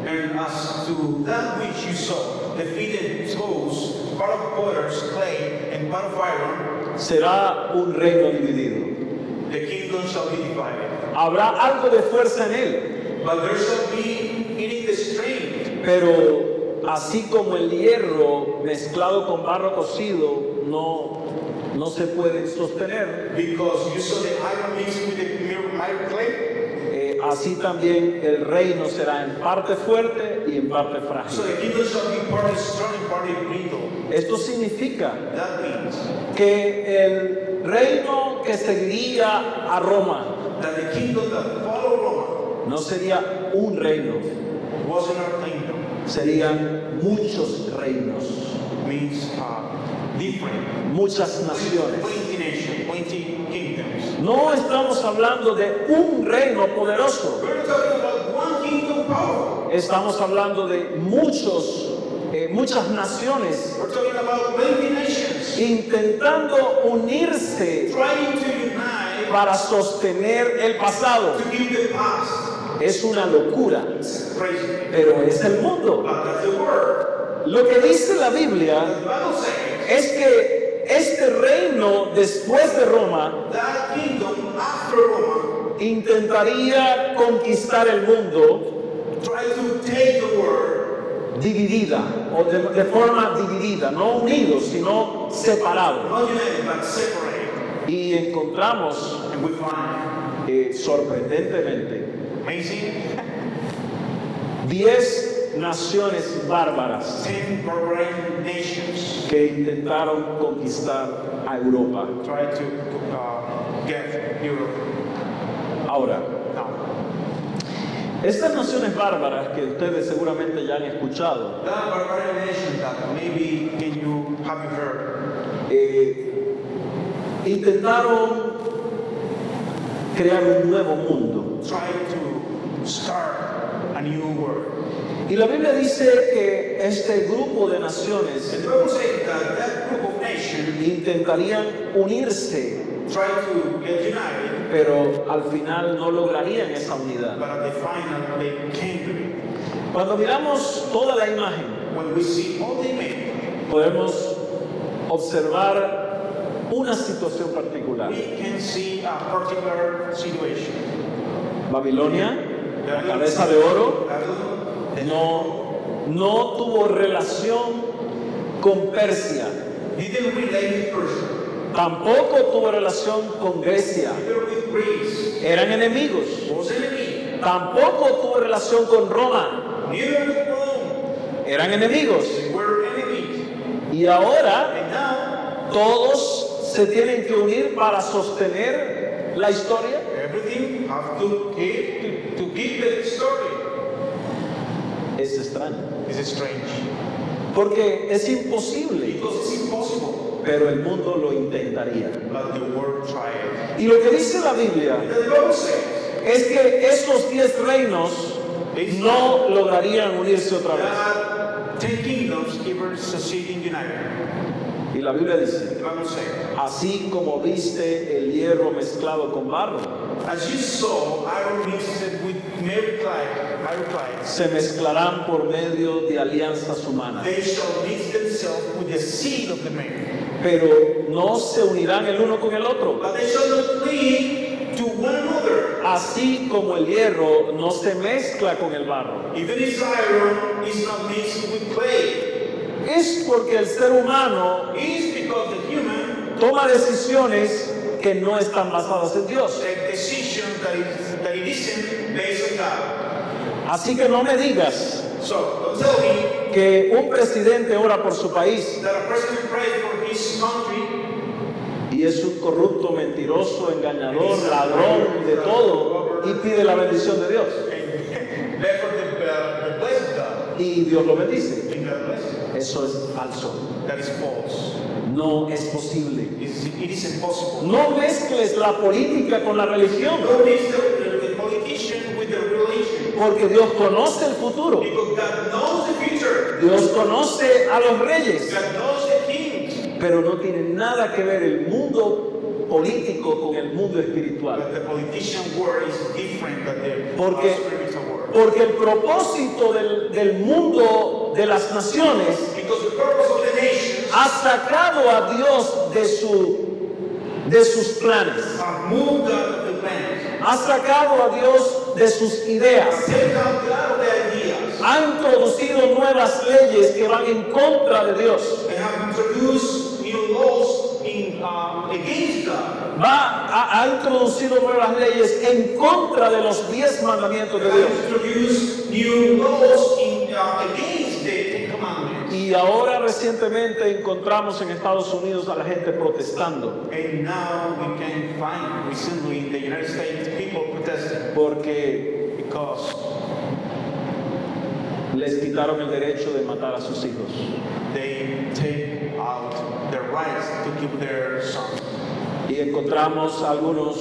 and as to that which you saw, the feet and toes, part of potter's clay and part of iron, será un reino dividido. the kingdom shall be divided. Habrá algo de fuerza en él, But there shall be in it the strength, pero así como el hierro mezclado con barro cocido no se puede sostener, because you saw the iron mixed with the iron clay. así también el reino será en parte fuerte y en parte So frágil. the kingdom shall be partly strong and partly brittle. Esto significa That means que el reino que seguiría a Roma that the kingdom that followed Rome no sería un reino, wasn't our kingdom. serían muchos reinos, Means different. muchas naciones. 20 nations, 20 kingdoms. No estamos hablando de un reino poderoso, We're talking about one kingdom powerful. estamos hablando de muchas naciones We're talking about 20 nations intentando unirse trying to unite para sostener el pasado. to keep the past. Es una locura, It's crazy. pero es el mundo. But that's the word. Lo que dice la Biblia The Bible says es que este reino después de Roma that kingdom after Rome intentaría conquistar el mundo tried to take the world, dividida o de forma dividida, no unidos sino separados. not united but separate. Y encontramos And we find sorprendentemente amazing 10 naciones bárbaras 10 barbarian nations que intentaron conquistar a Europa. try to get Europe. Ahora, Now, estas naciones bárbaras que ustedes seguramente ya han escuchado, that barbarian nation that maybe have you heard, intentaron crear un nuevo mundo. try to start a new world. Y la Biblia dice que este grupo de naciones And the Bible says that that group of nations intentarían unirse, try to get united, pero al final no lograrían esa unidad. but at the final they can't do it. Cuando miramos toda la imagen, When we see all they made, podemos observar una situación particular. we can see a particular situation. Babilonia, la cabeza de oro, no tuvo relación con Persia, Didn't relate with Persia, tampoco tuvo relación con Grecia, neither with Greece, eran enemigos, was enemy, tampoco tuvo relación con Roma, neither with Rome, eran enemigos. they were enemies. Y ahora And now todos se tienen que unir para sostener la historia. everything have to keep the story. Es extraño, This is strange porque es imposible, because it's impossible, pero el mundo lo intentaría. but the world tried. Y lo que dice la Biblia And the Bible says es que estos 10 reinos no lograrían unirse otra vez. that 10 kingdoms ever succeed in united. Y la Biblia dice, The Bible says, así como viste el hierro mezclado con barro, as you saw iron mixed with iron clay, se mezclarán por medio de alianzas humanas. they shall mix themselves with the seed of the man. Pero no se unirán el uno con el otro. But they shall not cleave to one another. Así como el hierro no se mezcla con el barro. Even this iron is not mixed with clay. Es porque el ser humano It is because the human toma decisiones que no están basadas en Dios. take decisions that it isn't based on God. Así que no me digas So don't tell me que un presidente ora por su país that a president prays for his country y es un corrupto, mentiroso, engañador, ladrón de todo y pide la bendición de Dios. and therefore the blessed God. Y Dios lo bendice. And God bless him. Eso es falso. That is false. No es posible. It is impossible. No mezcles la política con la religión, Don't mix the politician with the religion. porque Dios conoce el futuro. Because God knows the future. Dios conoce a los reyes, God knows the kings. pero no tiene nada que ver el mundo político con el mundo espiritual. But the politician world is different than the Porque, spiritual world. porque el propósito del mundo de las naciones Because the purpose of the nations ha sacado a Dios de sus planes, are moved out of the plans. ha sacado a Dios de sus ideas, Take out God of the ideas. ha introducido nuevas leyes que van en contra de Dios. They have introduced new laws against God. Ha introducido nuevas leyes en contra de los 10 mandamientos de They Dios. have introduced new laws against the Ten Commandments. Y ahora recientemente encontramos en Estados Unidos a la gente protestando And now we can find recently in the United States people protesting porque because les quitaron el derecho de matar a sus hijos. they take out their rights to keep their sons. Y encontramos a algunos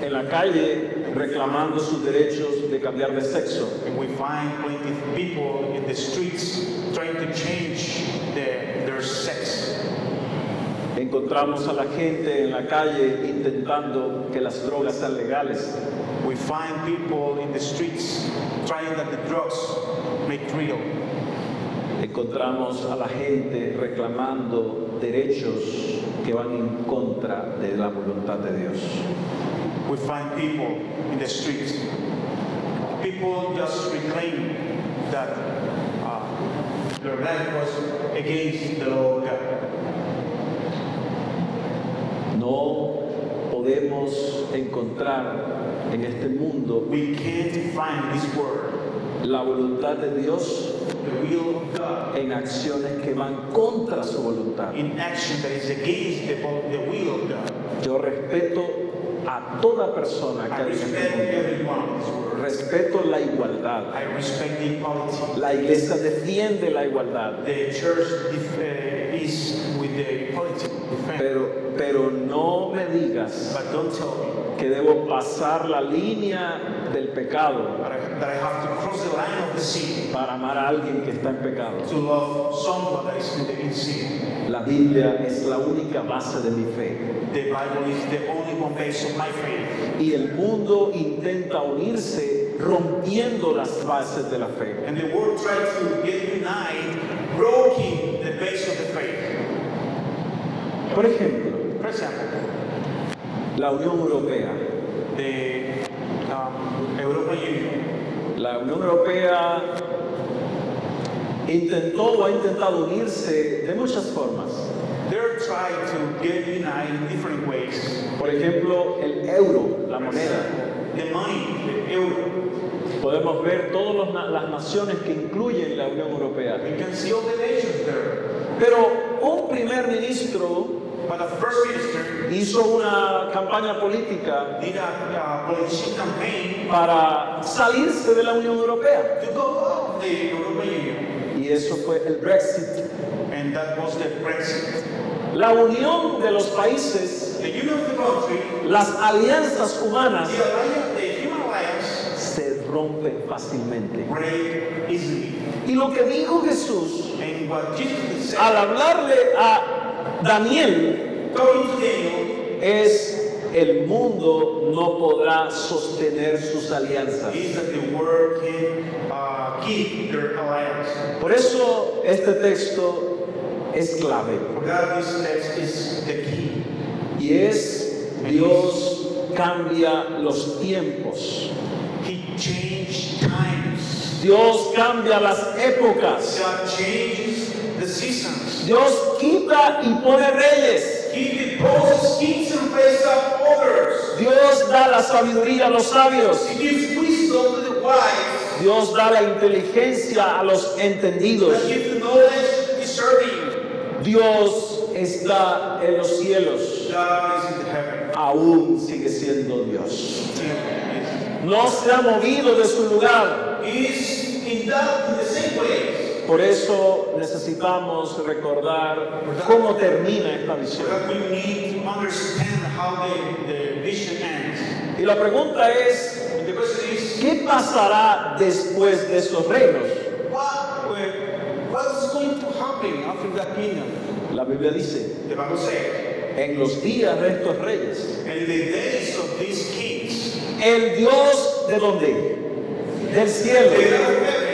en la calle reclamando sus derechos de cambiar de sexo. And we find plenty of people in the streets trying to change their sex. Encontramos a la gente en la calle intentando que las drogas sean legales. We find people in the streets trying that the drugs make real. Encontramos a la gente reclamando derechos que van en contra de la voluntad de Dios. We find people in the streets. People just reclaim that their life was against the law of God. No podemos encontrar en este mundo We can't find this word, la voluntad de Dios the will of God, en acciones que van contra su voluntad. in action that is against the will of God. Yo respeto a toda persona que I hay en respect este mundo. everyone in this world. Respeto la igualdad. I respect the equality. La iglesia defiende la igualdad, The church is with the equality. pero no me digas But don't tell me que debo pasar la línea del pecado that I have to cross the line of the sin para amar a alguien que está en pecado. to love someone that is in sin. La Biblia es la única base de mi fe. The Bible is the only one based on my faith. Y el mundo intenta unirse rompiendo las bases de la fe. And the world tries to get united, broken the base of the faith. Por ejemplo, For example, la Unión Europea. the European Union. La Unión Europea intentó o ha intentado unirse de muchas formas. They're trying to get united in different ways. Por ejemplo, el euro, la moneda. The money, the euro. Podemos ver todas las naciones que incluyen la Unión Europea. We can see all the nations there. Pero un primer ministro But the first minister hizo una campaña política did a political campaign para salirse de la Unión Europea. to go out of the European Union. Y eso fue el Brexit. And that was the Brexit. La unión de los países, The union of the country, las alianzas humanas the alliance, the human alliance, se rompen fácilmente. break easily. Y lo que dijo Jesús And what Jesus said, al hablarle a Daniel talking to Daniel, es el mundo no podrá sostener sus alianzas. is that the world can keep their alliance. Por eso este texto es clave For that, this text is the key. y es Dios cambia los tiempos. He changed times. Dios cambia las épocas. God changes the seasons. Dios quita y pone reyes. He deposes kings and raises up others. Dios da la sabiduría a los sabios. He gives wisdom to the wise. Dios da la inteligencia a los entendidos. He gives the knowledge to the discerning. Dios está en los cielos. God is in the heaven. Aún sigue siendo Dios. Still is. No se ha movido de su lugar. He is in the same place. Por eso necesitamos recordar cómo termina esta So visión. that we need to understand how the vision ends. Y la pregunta es, And the question is, ¿qué pasará después de estos reinos? what is going to happen after that kingdom? La Biblia dice, The Bible says, en los días de estos reyes, in the days of these kings, el Dios de dónde? Del the cielo God of heaven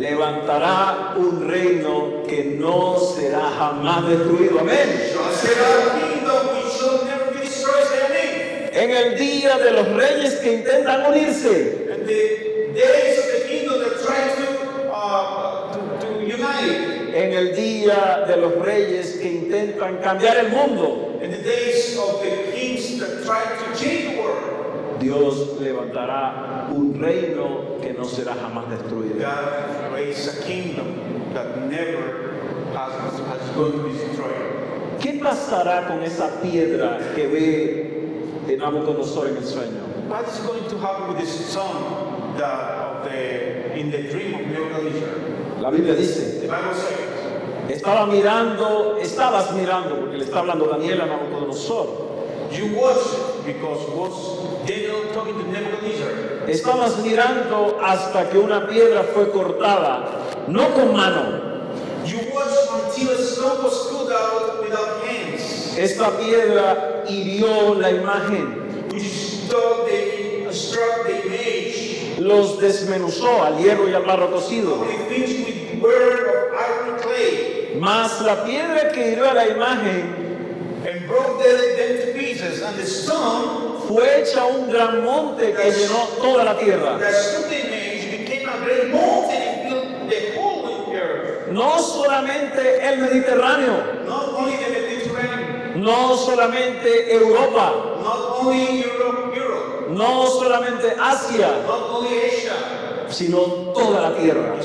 levantará un reino que no será jamás destruido. Amén. shall set up a kingdom which shall never be destroyed. Amen. En el día de los reyes que intentan unirse, And the days of the kingdom that try to unite, en el día de los reyes que intentan cambiar el mundo, in the days of the kings that try to change the world, Dios levantará un reino que no será jamás destruido. God raised a kingdom that never has going to be destroyed. ¿Qué pasará con esa piedra que ve Nabucodonosor en el sueño? What is going to happen with this son in the dream of Nebuchadnezzar? La Biblia dice, The Bible says, estabas mirando, porque le está hablando Daniel a Nabucodonosor, you watched it because was Daniel talking to Nebuchadnezzar. estabas mirando hasta que una piedra fue cortada, no con mano. You watched until a stone was cut out without hands, Esta piedra hirió la imagen, which struck the image, los desmenuzó al hierro y al barro cocido. the things with word of iron clay, Mas la piedra que hirió a la imagen and broke them to pieces, and the stone fue hecha un gran monte que llenó toda la tierra. that struck the image became a great mountain and filled the whole earth. No solamente el Mediterráneo, Not only the Mediterranean, no solamente Europa, not only Europe, no solamente Asia, not only Asia, sino toda la tierra.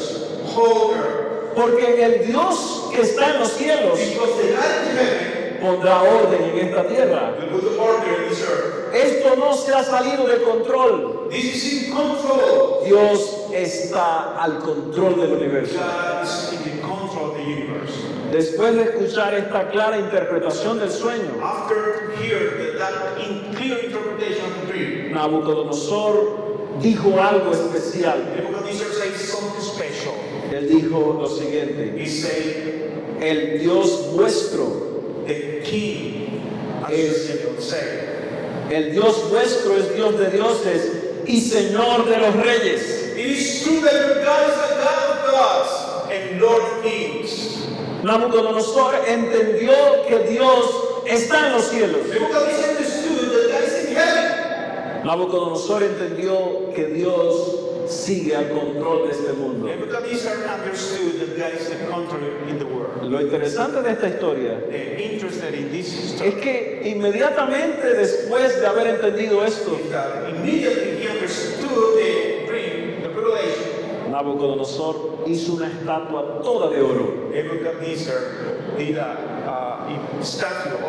whole earth. Porque el Dios que está en los cielos Because the God in heaven pondrá orden en esta tierra. will put order in this earth. Esto no se ha salido de control. This is in control. Dios está al control del universo. God is in the control of the universe. Después de escuchar esta clara interpretación del sueño, After hearing that clear interpretation of the dream, Nabucodonosor dijo algo especial. Nebuchadnezzar says something special. Él dijo lo siguiente: He said, el Dios vuestro, the king, Es- as Daniel said, el Dios vuestro es Dios de dioses y Señor de los reyes. it is true that your God is the God of gods and Lord of kings. Nabucodonosor entendió que Dios está en los cielos. Nebuchadnezzar understood that God is in heaven. Nabucodonosor entendió que Dios sigue al control de este mundo. Nebuchadnezzar understood that God is the control in the world. Lo interesante de esta historia Interested in this es story que inmediatamente después de haber entendido esto, is that immediately he understood the dream, the revelation. Nabucodonosor hizo una estatua toda de oro. Nebuchadnezzar did a statue of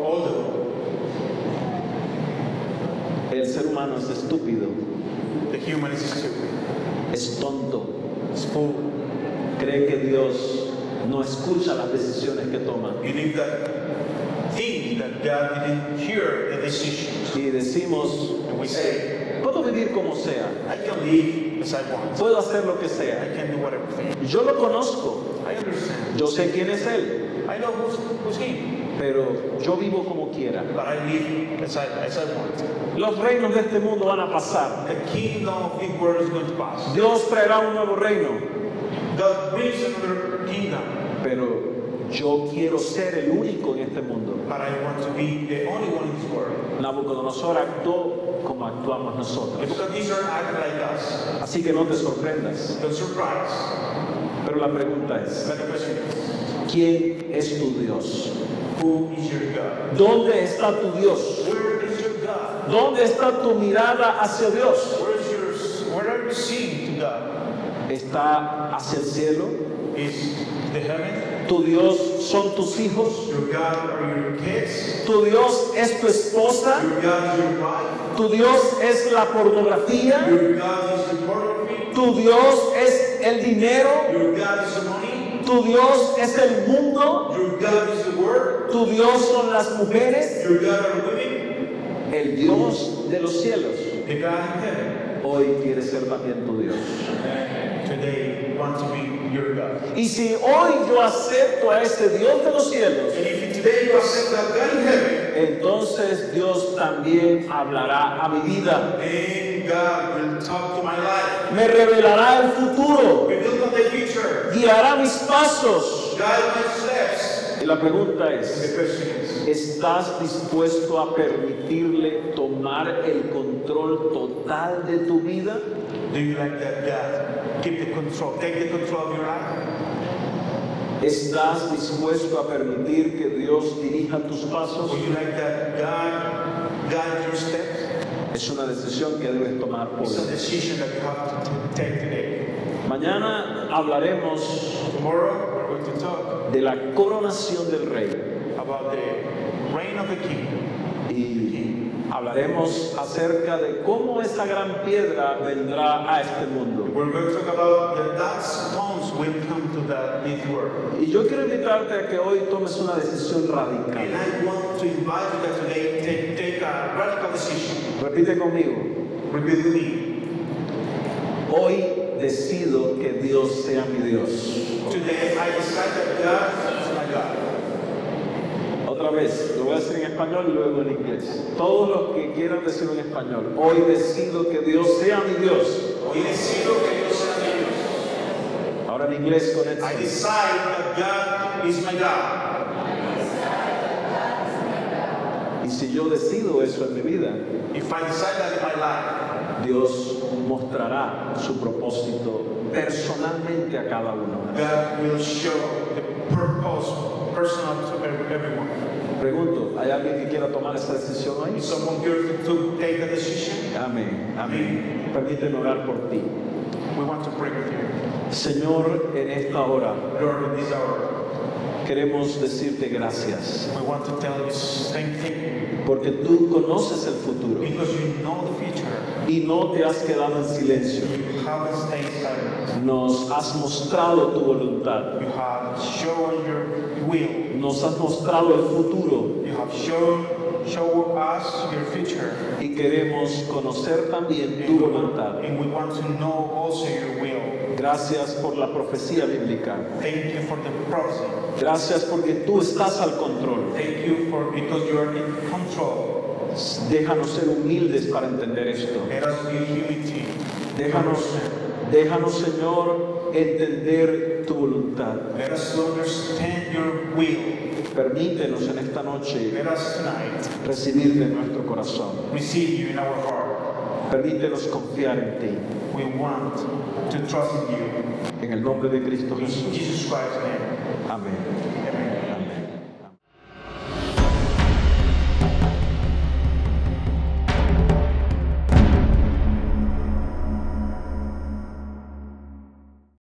all the world. El ser humano es estúpido, The human is stupid. es tonto, es fool. Cree que Dios no escucha las decisiones que toma. Believe that, think that God didn't hear the decisions. Y decimos, And we say, puedo vivir como sea, I can live as I want. puedo hacer lo que I sea. can do whatever thing. Yo lo conozco, I understand. yo sé quién es Él. I know who's king, pero yo vivo como quiera. but I live as I want. Los reinos de este mundo van a pasar. The kingdom of the world is going to pass. Dios traerá un nuevo reino, God brings another kingdom, pero yo quiero ser el único en este mundo. but I want to be the only one in this world. Nabucodonosor actuó como actuamos nosotros. Nebuchadnezzar acted like us. Así que no te sorprendas. Don't surprise. Pero la pregunta es, But the question is, ¿quién es tu Dios? who is your God? ¿Dónde está tu Dios? Where is your God? ¿Dónde está tu mirada hacia Dios? Where are you seeing to God? ¿Está hacia el cielo? Is the heaven? ¿Tu Dios son tus hijos? Your God are your kids? ¿Tu Dios es tu esposa? Your God is your wife? ¿Tu Dios es la pornografía? Your God is the pornography? ¿Tu Dios es el dinero? Your God is the money? ¿Tu Dios es el mundo? Your God is the word? ¿Tu Dios son las mujeres? Your God are women? El Dios de los cielos The God in heaven? hoy quiere ser también tu Dios. Today want to be your God. Y si hoy yo acepto a ese Dios de los cielos, And if today you accept that God in heaven, entonces Dios también hablará a mi vida. then God will talk to my life. Me revelará el futuro, We will know the future. guiará mis pasos. Guide my steps. Y la pregunta The es, question is, ¿estás dispuesto a permitirle tomar el control total de tu vida? do you like that God keep the control, take the control of your life? ¿Estás dispuesto a permitir que Dios dirija tus pasos? Would you like that God guide your steps? Es una decisión que debes tomar hoy. It's a decision that you have to take today. Mañana hablaremos Tomorrow we're going to talk de la coronación del rey about the reign of the king. y hablaremos acerca de cómo esa gran piedra vendrá a este mundo. We're going to talk about that stones will come to this world. Y yo quiero invitarte a que hoy tomes una decisión And radical. I want to invite you that today take a radical decision. Repite conmigo. Repeat with me. Hoy decido que Dios sea mi Dios. Today I decide that God is my God. Otra vez, lo voy a decir en español y luego en inglés. Todos los que quieran decirlo en español. Hoy decido que Dios sea mi Dios. Hoy decido que Dios sea mi Dios. Ahora en inglés con I esto. decide that God is my God. Y si yo decido eso en mi vida, If I decide that in my life, Dios mostrará su propósito personalmente a cada uno. God will show the purpose personal to everyone. Pregunto, ¿hay alguien que quiera tomar esa decisión hoy? Is someone here to take a decision? Amén. Amén. Permíteme orar por ti. We want to pray with you. Señor, en esta hora Lord, in this hour, queremos decirte gracias, we want to tell you the same thing. porque tú conoces el futuro Because you know the future. y no te has quedado en silencio. You haven't stayed silent. Nos has mostrado tu voluntad, You have shown your will. nos has mostrado el futuro You have shown us your future. y queremos conocer también tu voluntad. And we want to know also your will. Gracias por la profecía bíblica. Thank you for the prophecy. Gracias porque tú estás al control. Thank you for because you are in control. Déjanos ser humildes para entender esto. Let us be humility. Déjanos, Señor, entender tu voluntad. Let us understand your will. Permítenos en esta noche Let us tonight recibirte en nuestro corazón. receive you in our heart. Permítenos confiar en ti. We want to trust in you. En el nombre de Cristo In Jesús. Jesus Christ's name. Amén. Amen.